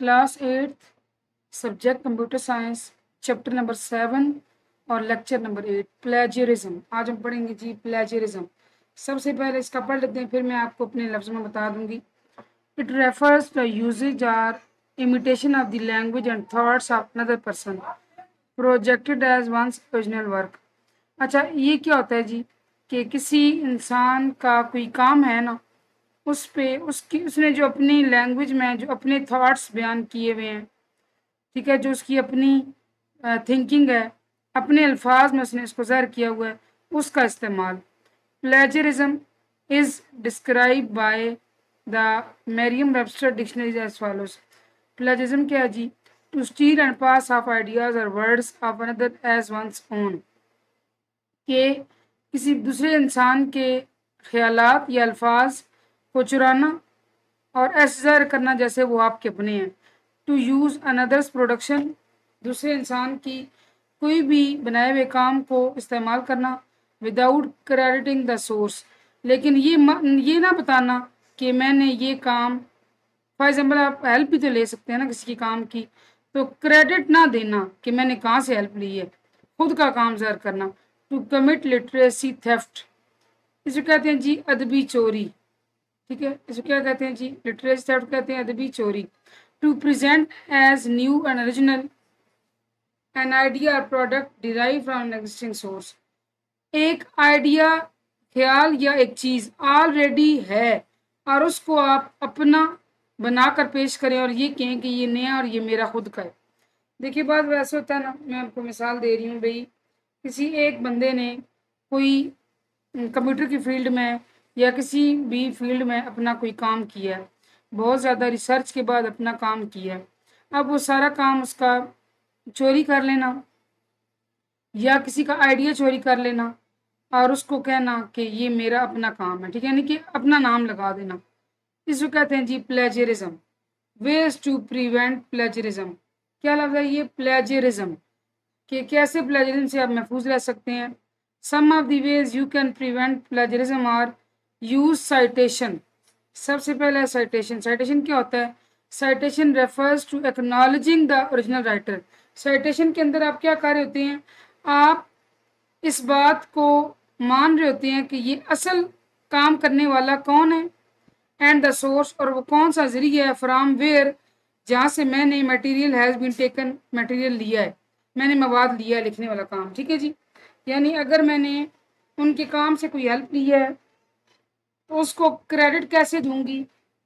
Class 8 subject computer science chapter number 7 और lecture number 8 plagiarism. आज हम पढ़ेंगे जी प्लेजरिज्म। सबसे पहले इसका पढ़ लेते हैं, फिर मैं आपको अपने लफ्ज़ में बता दूंगी। It refers to usages or imitation of the language and thoughts of another person projected as one's original work. अच्छा, ये क्या होता है जी कि किसी इंसान का कोई काम है ना, उस पे उसने जो अपनी लैंग्वेज में जो अपने थॉट्स बयान किए हुए हैं, ठीक है, जो उसकी अपनी थिंकिंग है, अपने अल्फाज में उसने इसको ज़ाहिर किया हुआ है, उसका इस्तेमाल। Plagiarism is describe by the Merriam Webster dictionary as follows. Plagiarism क्या है जी? To steal and pass off ideas और words of another as one's own, कि किसी दूसरे इंसान के ख्यालात या अल्फाज को चुराना और ऐसे ज़ाहिर करना जैसे वो आपके अपने हैं। टू यूज़ अनदर्स प्रोडक्शन, दूसरे इंसान की कोई भी बनाए हुए काम को इस्तेमाल करना विदाउट क्रेडिटिंग द सोर्स, लेकिन ये ना बताना कि मैंने ये काम, फॉर एग्जाम्पल आप हेल्प भी तो ले सकते हैं ना किसी की काम की, तो क्रेडिट ना देना कि मैंने कहाँ से हेल्प ली है, खुद का काम ज़ाहिर करना। टू कमिट लिटरेसी थेफ्ट, इसे कहते हैं जी अदबी चोरी, ठीक है, इसको क्या कहते हैं जी? लिटरेसी थेफ्ट कहते हैं, अदबी चोरी। To present as new and original an idea और product derive from an existing source, एक आइडिया, ख्याल या एक चीज़ ऑलरेडी है और उसको आप अपना बनाकर पेश करें और ये कहें कि ये नया और ये मेरा खुद का है। देखिए, बात वैसे होता है ना, मैं आपको मिसाल दे रही हूँ भाई, किसी एक बंदे ने कोई कंप्यूटर की फील्ड में या किसी भी फील्ड में अपना कोई काम किया है, बहुत ज़्यादा रिसर्च के बाद अपना काम किया है। अब वो सारा काम उसका चोरी कर लेना या किसी का आइडिया चोरी कर लेना और उसको कहना कि ये मेरा अपना काम है, ठीक है, यानी कि अपना नाम लगा देना, इसको कहते हैं जी plagiarism. Ways to prevent plagiarism, क्या लफ्ज़ है ये? प्लेजरिज्म, कि कैसे प्लेजरिज्म से आप महफूज रह सकते हैं। Some of the ways you can prevent plagiarism are use citation. सबसे पहले साइटेशन। साइटेशन क्या होता है? Citation refers to acknowledging the original writer. Citation के अंदर आप क्या कर रहे होते हैं? आप इस बात को मान रहे होते हैं कि ये असल काम करने वाला कौन है, एंड द सोर्स, और वो कौन सा जरिया है, फ्राम वेयर, जहाँ से मैंने material has been taken, material लिया है, मैंने मवाद लिया है लिखने वाला काम, ठीक है जी। यानी अगर मैंने उनके काम से कोई हेल्प ली है तो उसको क्रेडिट कैसे दूंगी?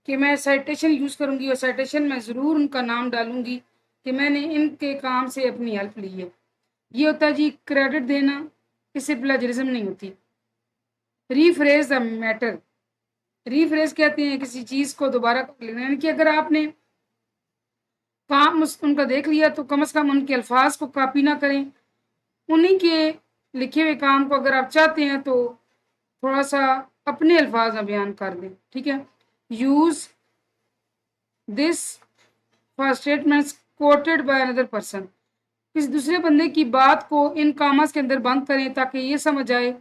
कि मैं साइटेशन यूज़ करूंगी और साइटेशन में ज़रूर उनका नाम डालूंगी कि मैंने इनके काम से अपनी हेल्प ली है। ये होता है जी क्रेडिट देना, इससे प्लेजरिज्म नहीं होती। रीफ्रेज द मैटर, रीफ्रेज कहते हैं किसी चीज़ को दोबारा कर लेना, यानी कि अगर आपने काम उनका देख लिया तो कम से कम उनके अल्फाज को कॉपी ना करें, उन्हीं के लिखे हुए काम को अगर आप चाहते हैं तो थोड़ा सा अपने अल्फाज में बयान कर दें, ठीक है। Use this for statements coated by another person, किसी दूसरे बंदे की बात को इन कामस के अंदर बंद करें ताकि ये समझ आए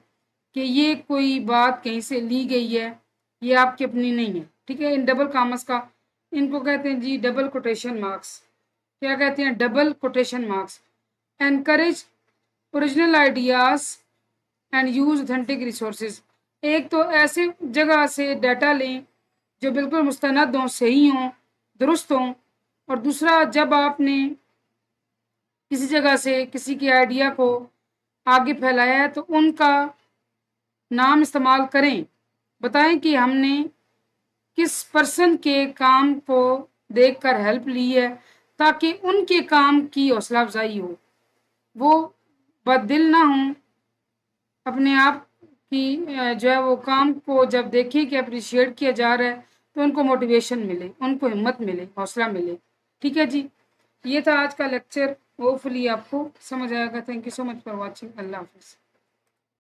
कि ये कोई बात कहीं से ली गई है, ये आपकी अपनी नहीं है, ठीक है। इन डबल कामस का, इनको कहते हैं जी डबल कोटेशन मार्क्स। क्या कहते हैं? Double quotation marks. Encourage original ideas and use authentic resources, एक तो ऐसे जगह से डाटा लें जो बिल्कुल मुस्तनद हों, सही हों, दुरुस्त हों, और दूसरा जब आपने किसी जगह से किसी के आइडिया को आगे फैलाया है तो उनका नाम इस्तेमाल करें, बताएं कि हमने किस पर्सन के काम को देखकर हेल्प ली है, ताकि उनके काम की हौसला अफजाई हो, वो बददिल ना हों, अपने आप की जो है वो काम को जब देखें कि अप्रिशिएट किया जा रहा है तो उनको मोटिवेशन मिले, उनको हिम्मत मिले, हौसला मिले, ठीक है जी। ये था आज का लेक्चर, होपफुली आपको समझ आएगा। Thank you so much for watching. अल्लाह हाफिज़।